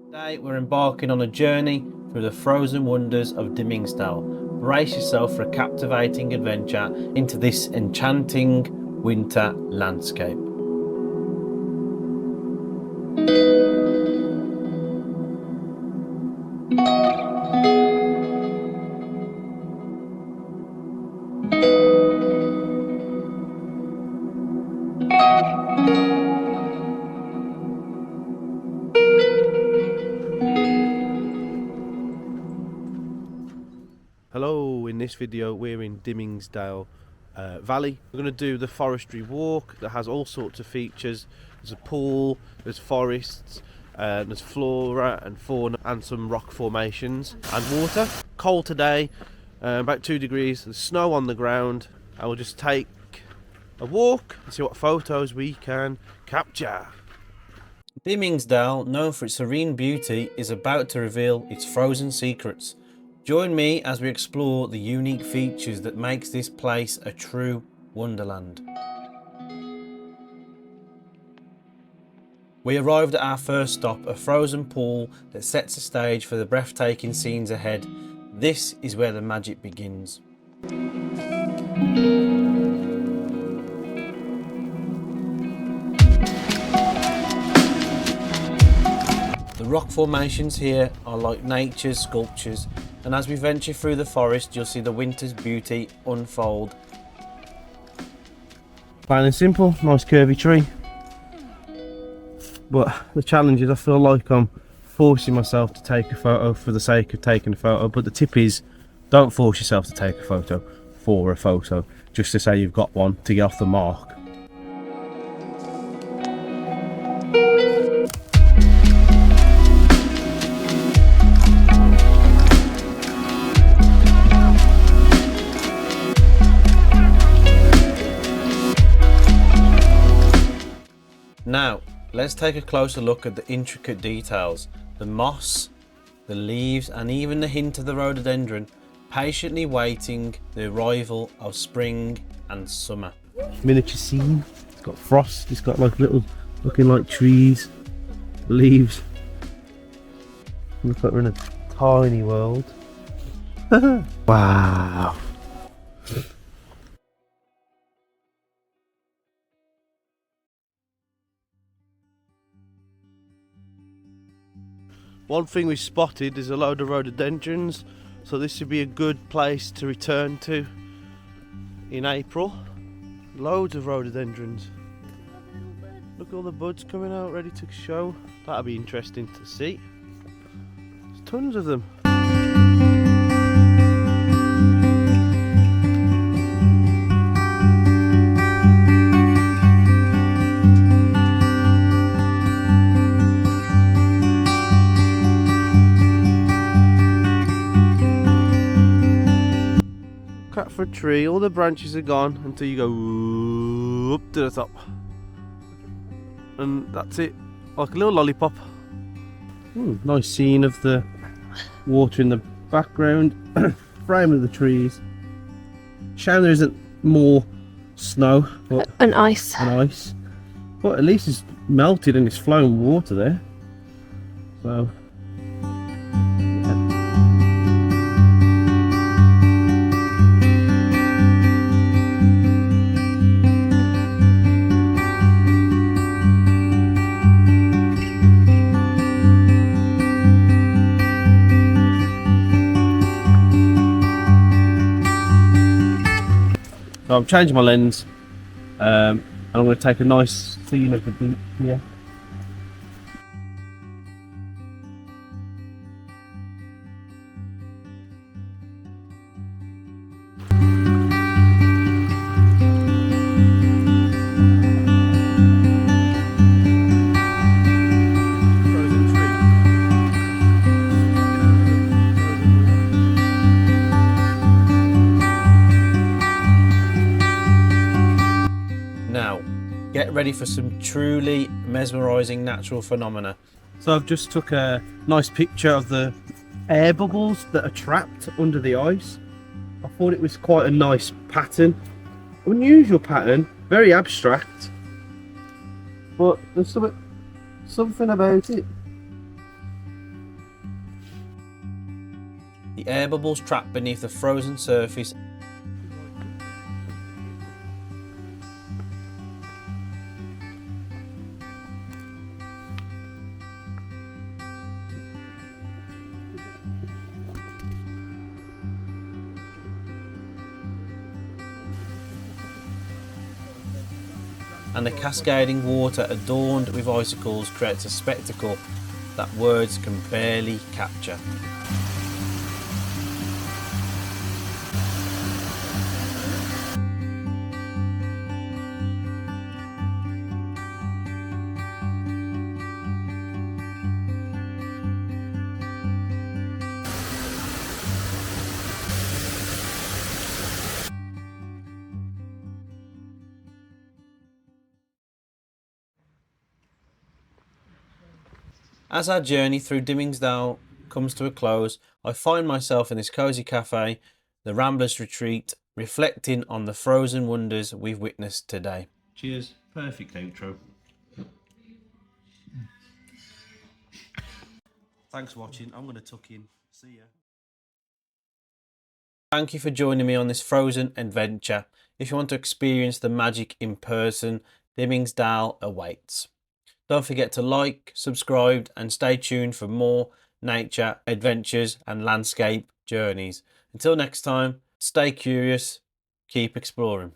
Today we're embarking on a journey through the frozen wonders of Dimmingsdale. Brace yourself for a captivating adventure into this enchanting winter landscape. Hello, in this video we're in Dimmingsdale Valley. We're going to do the forestry walk that has all sorts of features. There's a pool, there's forests, there's flora and fauna and some rock formations and water. Cold today, about 2 degrees, there's snow on the ground. I will just take a walk and see what photos we can capture. Dimmingsdale, known for its serene beauty, is about to reveal its frozen secrets. Join me as we explore the unique features that makes this place a true wonderland. We arrived at our first stop, a frozen pool that sets the stage for the breathtaking scenes ahead. This is where the magic begins. The rock formations here are like nature's sculptures, and as we venture through the forest you'll see the winter's beauty unfold. Plain and simple, nice curvy tree. But the challenge is I feel like I'm forcing myself to take a photo for the sake of taking a photo, but the tip is don't force yourself to take a photo for a photo, just to say you've got one to get off the mark. Now, let's take a closer look at the intricate details. The moss, the leaves and even the hint of the rhododendron, patiently waiting the arrival of spring and summer. Miniature scene, it's got frost, it's got like little looking like trees, leaves. Looks like we're in a tiny world. Wow. One thing we spotted is a load of rhododendrons, so this would be a good place to return to in April. Loads of rhododendrons. Look at all the buds coming out ready to show. That'll be interesting to see. There's tons of them. For a tree, all the branches are gone until you go up to the top, and that's it, like a little lollipop. Nice scene of the water in the background, frame of the trees. Shame there isn't more snow, but and ice. But at least it's melted and it's flowing water there, so So I'm changing my lens, and I'm going to take a nice scene of the beach here. Get ready for some truly mesmerising natural phenomena. So I've just took a nice picture of the air bubbles that are trapped under the ice. I thought it was quite a nice pattern, unusual pattern, very abstract, but there's something about it. the air bubbles trapped beneath the frozen surface, and the cascading water adorned with icicles creates a spectacle that words can barely capture. As our journey through Dimmingsdale comes to a close, I find myself in this cosy cafe, the Ramblers Retreat, reflecting on the frozen wonders we've witnessed today. Cheers. Perfect outro. Thanks for watching. I'm going to tuck in. See ya. Thank you for joining me on this frozen adventure. If you want to experience the magic in person, Dimmingsdale awaits. Don't forget to like, subscribe, and stay tuned for more nature, adventures, and landscape journeys. Until next time, stay curious, keep exploring.